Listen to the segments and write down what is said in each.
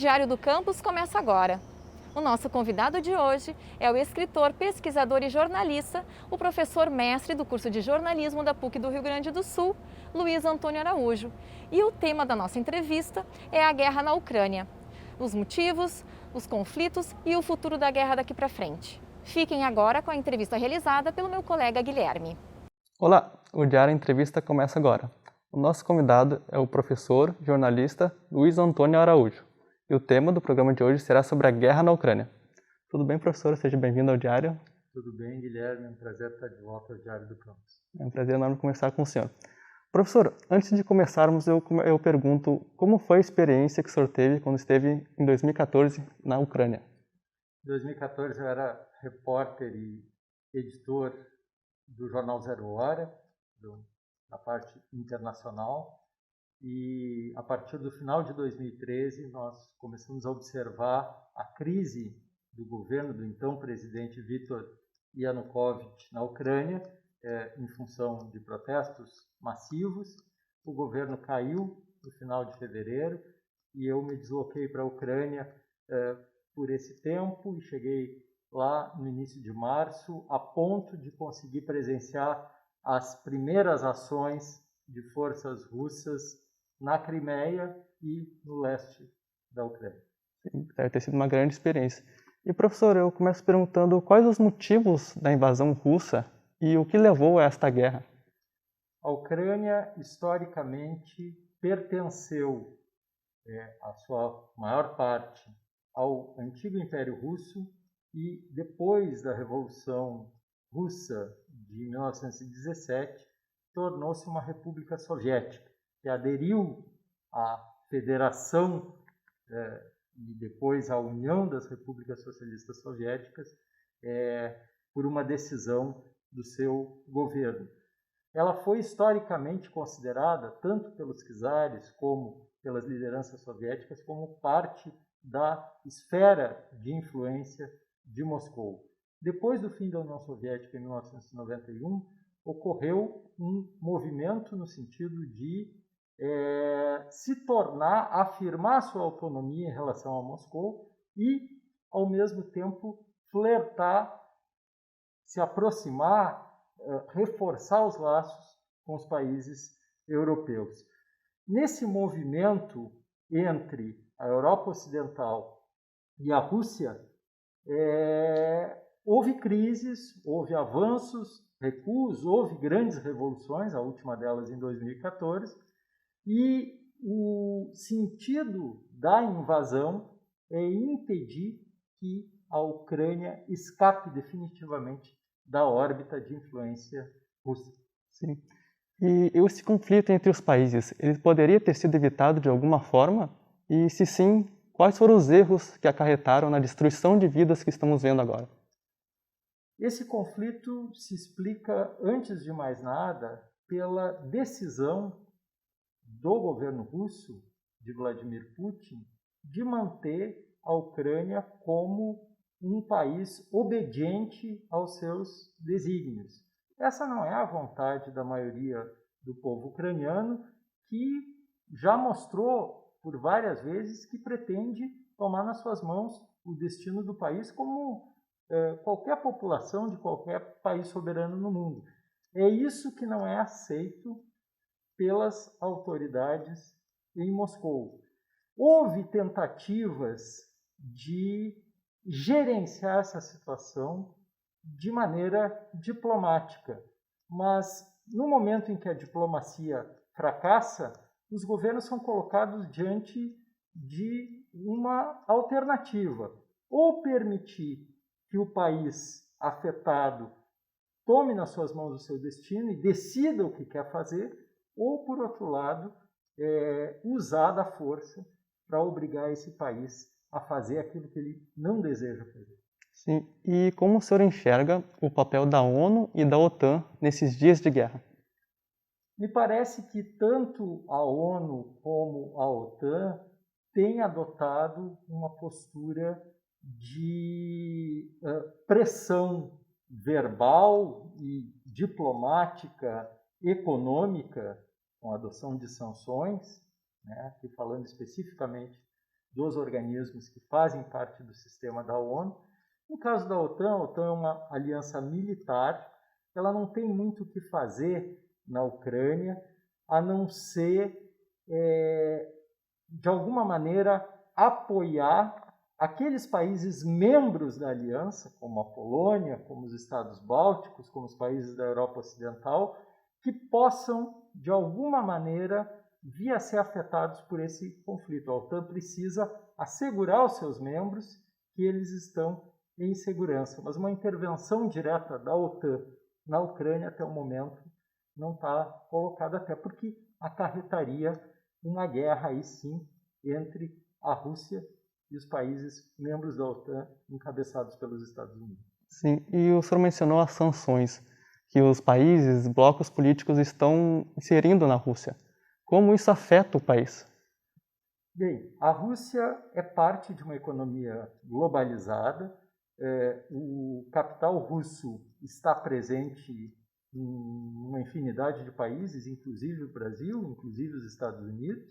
Diário do Campus começa agora. O nosso convidado de hoje é o escritor, pesquisador e jornalista, o professor mestre do curso de jornalismo da PUC do Rio Grande do Sul, Luiz Antônio Araújo. E o tema da nossa entrevista é a guerra na Ucrânia. Os motivos, os conflitos e o futuro da guerra daqui para frente. Fiquem agora com a entrevista realizada pelo meu colega Guilherme. Olá, o Diário Entrevista começa agora. O nosso convidado é o professor, jornalista Luiz Antônio Araújo. E o tema do programa de hoje será sobre a guerra na Ucrânia. Tudo bem, professor? Seja bem-vindo ao Diário. Tudo bem, Guilherme. É um prazer estar de volta ao Diário do Campus. É um prazer enorme conversar com o senhor. Professor, antes de começarmos, eu pergunto como foi a experiência que o senhor teve quando esteve em 2014 na Ucrânia? Em 2014 eu era repórter e editor do jornal Zero Hora, da parte internacional, e a partir do final de 2013 nós começamos a observar a crise do governo do então presidente Viktor Yanukovych na Ucrânia, em função de protestos massivos. O governo caiu no final de fevereiro e eu me desloquei para a Ucrânia por esse tempo e cheguei lá no início de março, a ponto de conseguir presenciar as primeiras ações de forças russas na Crimeia e no leste da Ucrânia. Sim, deve ter sido uma grande experiência. E, professor, eu começo perguntando quais os motivos da invasão russa e o que levou a esta guerra? A Ucrânia, historicamente, pertenceu, a sua maior parte, ao antigo Império Russo e, depois da Revolução Russa de 1917, tornou-se uma república soviética, que aderiu à Federação e depois à União das Repúblicas Socialistas Soviéticas por uma decisão do seu governo. Ela foi historicamente considerada, tanto pelos czares como pelas lideranças soviéticas, como parte da esfera de influência de Moscou. Depois do fim da União Soviética, em 1991, ocorreu um movimento no sentido de se tornar, afirmar sua autonomia em relação a Moscou e, ao mesmo tempo, flertar, se aproximar, reforçar os laços com os países europeus. Nesse movimento entre a Europa Ocidental e a Rússia, houve crises, houve avanços, recuos, houve grandes revoluções, a última delas em 2014, e o sentido da invasão é impedir que a Ucrânia escape definitivamente da órbita de influência russa. Sim. E esse conflito entre os países, ele poderia ter sido evitado de alguma forma? E se sim, quais foram os erros que acarretaram na destruição de vidas que estamos vendo agora? Esse conflito se explica, antes de mais nada, pela decisão do governo russo, de Vladimir Putin, de manter a Ucrânia como um país obediente aos seus desígnios. Essa não é a vontade da maioria do povo ucraniano, que já mostrou por várias vezes que pretende tomar nas suas mãos o destino do país como qualquer população de qualquer país soberano no mundo. É isso que não é aceito pelas autoridades em Moscou. Houve tentativas de gerenciar essa situação de maneira diplomática, mas no momento em que a diplomacia fracassa, os governos são colocados diante de uma alternativa: ou permitir que o país afetado tome nas suas mãos o seu destino e decida o que quer fazer, ou, por outro lado, usar da força para obrigar esse país a fazer aquilo que ele não deseja fazer. Sim. E como o senhor enxerga o papel da ONU e da OTAN nesses dias de guerra? Me parece que tanto a ONU como a OTAN têm adotado uma postura de pressão verbal e diplomática, econômica, com a adoção de sanções, né, e falando especificamente dos organismos que fazem parte do sistema da ONU. No caso da OTAN, a OTAN é uma aliança militar, ela não tem muito o que fazer na Ucrânia, a não ser, de alguma maneira, apoiar aqueles países membros da aliança, como a Polônia, como os Estados Bálticos, como os países da Europa Ocidental, que possam, de alguma maneira, vir a ser afetados por esse conflito. A OTAN precisa assegurar aos seus membros que eles estão em segurança, mas uma intervenção direta da OTAN na Ucrânia, até o momento, não está colocada, até porque acarretaria uma guerra, aí sim, entre a Rússia e os países membros da OTAN, encabeçados pelos Estados Unidos. Sim, e o senhor mencionou as sanções que os países, blocos políticos estão inserindo na Rússia. Como isso afeta o país? Bem, a Rússia é parte de uma economia globalizada. O capital russo está presente em uma infinidade de países, inclusive o Brasil, inclusive os Estados Unidos,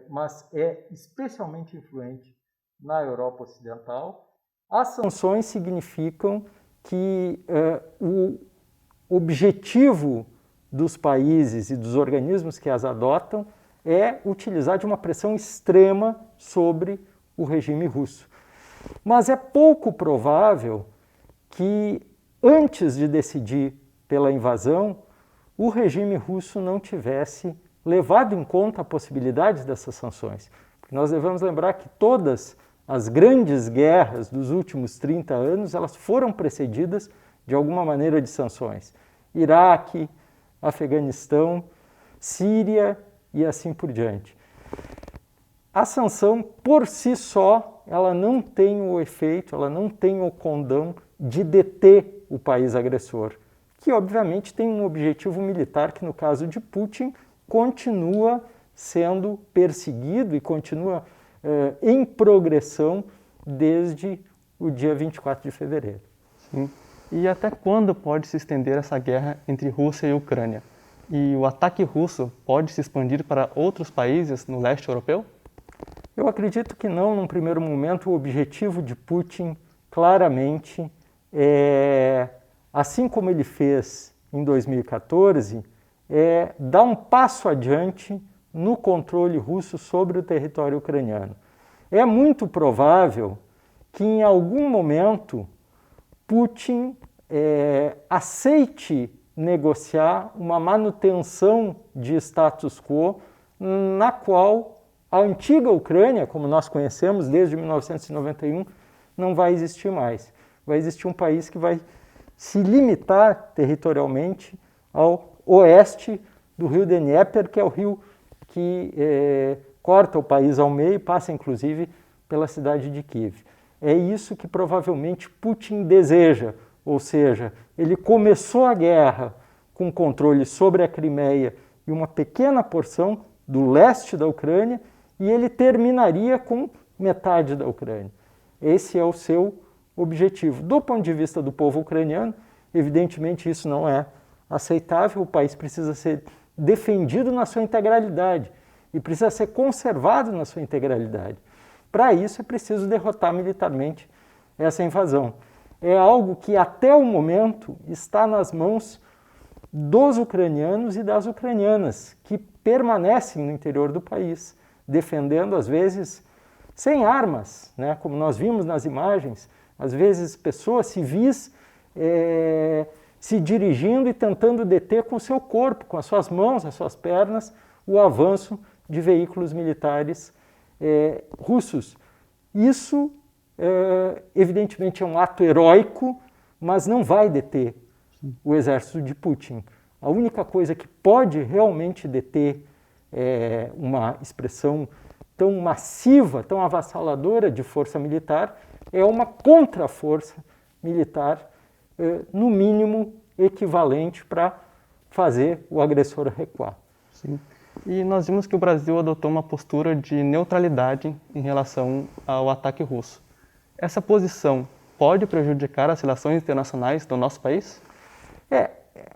mas é especialmente influente na Europa Ocidental. As sanções significam que o objetivo dos países e dos organismos que as adotam é utilizar de uma pressão extrema sobre o regime russo. Mas é pouco provável que, antes de decidir pela invasão, o regime russo não tivesse levado em conta a possibilidade dessas sanções. Porque nós devemos lembrar que todas as grandes guerras dos últimos 30 anos, elas foram precedidas de alguma maneira de sanções. Iraque, Afeganistão, Síria e assim por diante. A sanção, por si só, ela não tem o efeito, ela não tem o condão de deter o país agressor, que obviamente tem um objetivo militar que, no caso de Putin, continua sendo perseguido e continua em progressão desde o dia 24 de fevereiro. Sim. E até quando pode se estender essa guerra entre Rússia e Ucrânia? E o ataque russo pode se expandir para outros países no leste europeu? Eu acredito que não, num primeiro momento. O objetivo de Putin, claramente, assim como ele fez em 2014, é dar um passo adiante no controle russo sobre o território ucraniano. É muito provável que, em algum momento, Putin aceite negociar uma manutenção de status quo na qual a antiga Ucrânia, como nós conhecemos desde 1991, não vai existir mais. Vai existir um país que vai se limitar territorialmente ao oeste do rio Dnieper, que é o rio que corta o país ao meio e passa, inclusive, pela cidade de Kiev. É isso que provavelmente Putin deseja, ou seja, ele começou a guerra com controle sobre a Crimeia e uma pequena porção do leste da Ucrânia, e ele terminaria com metade da Ucrânia. Esse é o seu objetivo. Do ponto de vista do povo ucraniano, evidentemente isso não é aceitável, o país precisa ser defendido na sua integralidade e precisa ser conservado na sua integralidade. Para isso é preciso derrotar militarmente essa invasão. É algo que até o momento está nas mãos dos ucranianos e das ucranianas, que permanecem no interior do país, defendendo às vezes sem armas, né? Como nós vimos nas imagens, às vezes pessoas civis se dirigindo e tentando deter com o seu corpo, com as suas mãos, as suas pernas, o avanço de veículos militares russos. Isso, evidentemente, é um ato heróico, mas não vai deter o exército de Putin. A única coisa que pode realmente deter uma expressão tão massiva, tão avassaladora de força militar, é uma contra-força militar, no mínimo equivalente para fazer o agressor recuar. Sim. E nós vimos que o Brasil adotou uma postura de neutralidade em relação ao ataque russo. Essa posição pode prejudicar as relações internacionais do nosso país?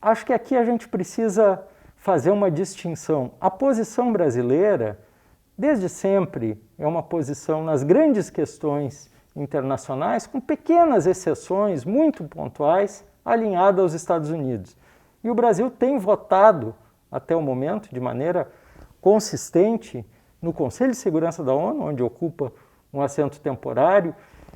Acho que aqui a gente precisa fazer uma distinção. A posição brasileira desde sempre, é uma posição nas grandes questões internacionais, com pequenas exceções muito pontuais, alinhada aos Estados Unidos. E o Brasil tem votado, até o momento, de maneira consistente, no Conselho de Segurança da ONU, onde ocupa um assento temporário,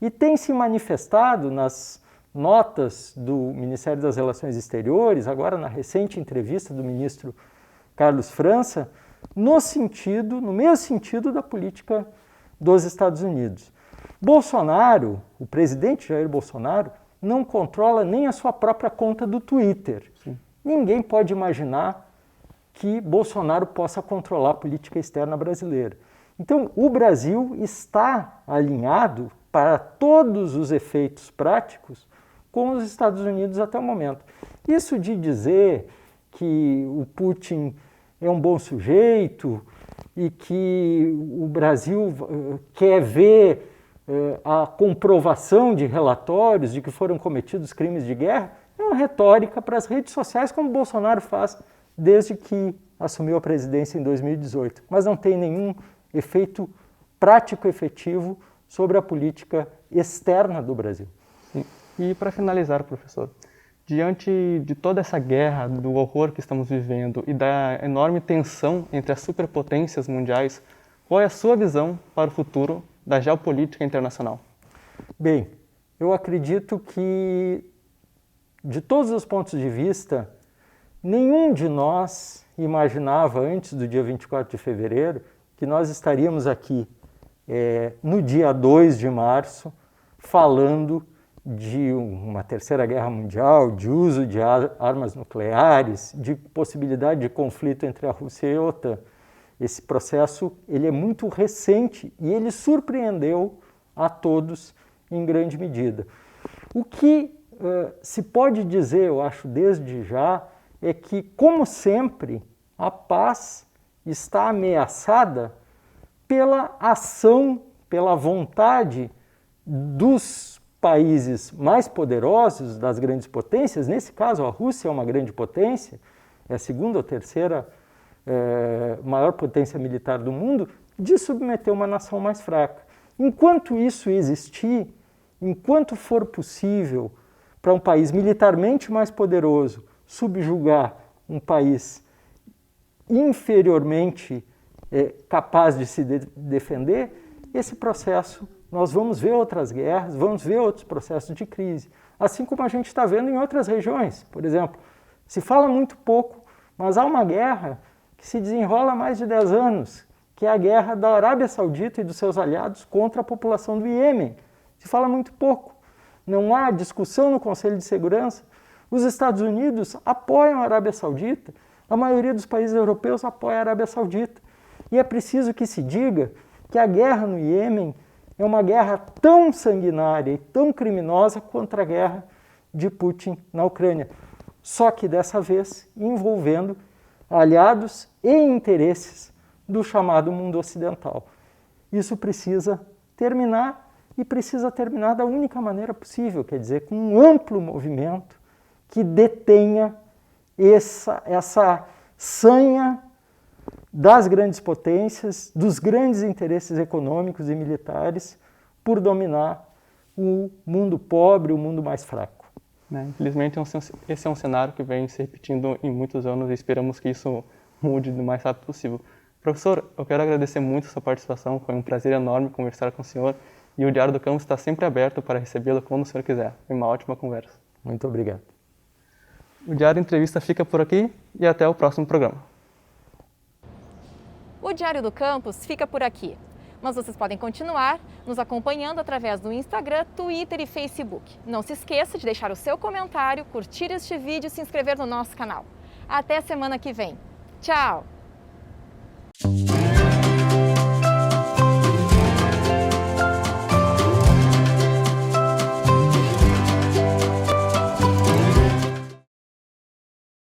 e tem se manifestado nas notas do Ministério das Relações Exteriores, agora na recente entrevista do ministro Carlos França, no mesmo sentido da política dos Estados Unidos. Bolsonaro, o presidente Jair Bolsonaro, não controla nem a sua própria conta do Twitter. Sim. Ninguém pode imaginar que Bolsonaro possa controlar a política externa brasileira. Então, o Brasil está alinhado para todos os efeitos práticos com os Estados Unidos até o momento. Isso de dizer que o Putin é um bom sujeito e que o Brasil quer ver a comprovação de relatórios de que foram cometidos crimes de guerra, é uma retórica para as redes sociais, como Bolsonaro faz desde que assumiu a presidência em 2018, mas não tem nenhum efeito prático efetivo sobre a política externa do Brasil. Sim. E para finalizar, professor, diante de toda essa guerra, do horror que estamos vivendo e da enorme tensão entre as superpotências mundiais, qual é a sua visão para o futuro da geopolítica internacional? Bem, eu acredito que, de todos os pontos de vista, nenhum de nós imaginava antes do dia 24 de fevereiro que nós estaríamos aqui no dia 2 de março falando de uma terceira guerra mundial, de uso de armas nucleares, de possibilidade de conflito entre a Rússia e a OTAN. Esse processo ele é muito recente e ele surpreendeu a todos em grande medida. O que se pode dizer, eu acho, desde já, é que, como sempre, a paz está ameaçada pela ação, pela vontade dos países mais poderosos, das grandes potências. Nesse caso, a Rússia é uma grande potência, é a segunda ou terceira maior potência militar do mundo, de submeter uma nação mais fraca. Enquanto isso existir, enquanto for possível para um país militarmente mais poderoso subjugar um país inferiormente capaz de se defender, esse processo, nós vamos ver outras guerras, vamos ver outros processos de crise, assim como a gente está vendo em outras regiões. Por exemplo, se fala muito pouco, mas há uma guerra que se desenrola há mais de 10 anos, que é a guerra da Arábia Saudita e dos seus aliados contra a população do Iêmen. Se fala muito pouco. Não há discussão no Conselho de Segurança. Os Estados Unidos apoiam a Arábia Saudita, a maioria dos países europeus apoia a Arábia Saudita. E é preciso que se diga que a guerra no Iêmen é uma guerra tão sanguinária e tão criminosa quanto a guerra de Putin na Ucrânia. Só que dessa vez envolvendo aliados e interesses do chamado mundo ocidental. Isso precisa terminar e precisa terminar da única maneira possível, quer dizer, com um amplo movimento que detenha essa sanha das grandes potências, dos grandes interesses econômicos e militares por dominar o mundo pobre, o mundo mais fraco. Infelizmente, esse é um cenário que vem se repetindo em muitos anos e esperamos que isso mude o mais rápido possível. Professor, eu quero agradecer muito a sua participação, foi um prazer enorme conversar com o senhor e o Diário do Campus está sempre aberto para recebê-lo quando o senhor quiser. Foi uma ótima conversa. Muito obrigado. O Diário Entrevista fica por aqui e até o próximo programa. O Diário do Campus fica por aqui, mas vocês podem continuar nos acompanhando através do Instagram, Twitter e Facebook. Não se esqueça de deixar o seu comentário, curtir este vídeo e se inscrever no nosso canal. Até semana que vem. Tchau!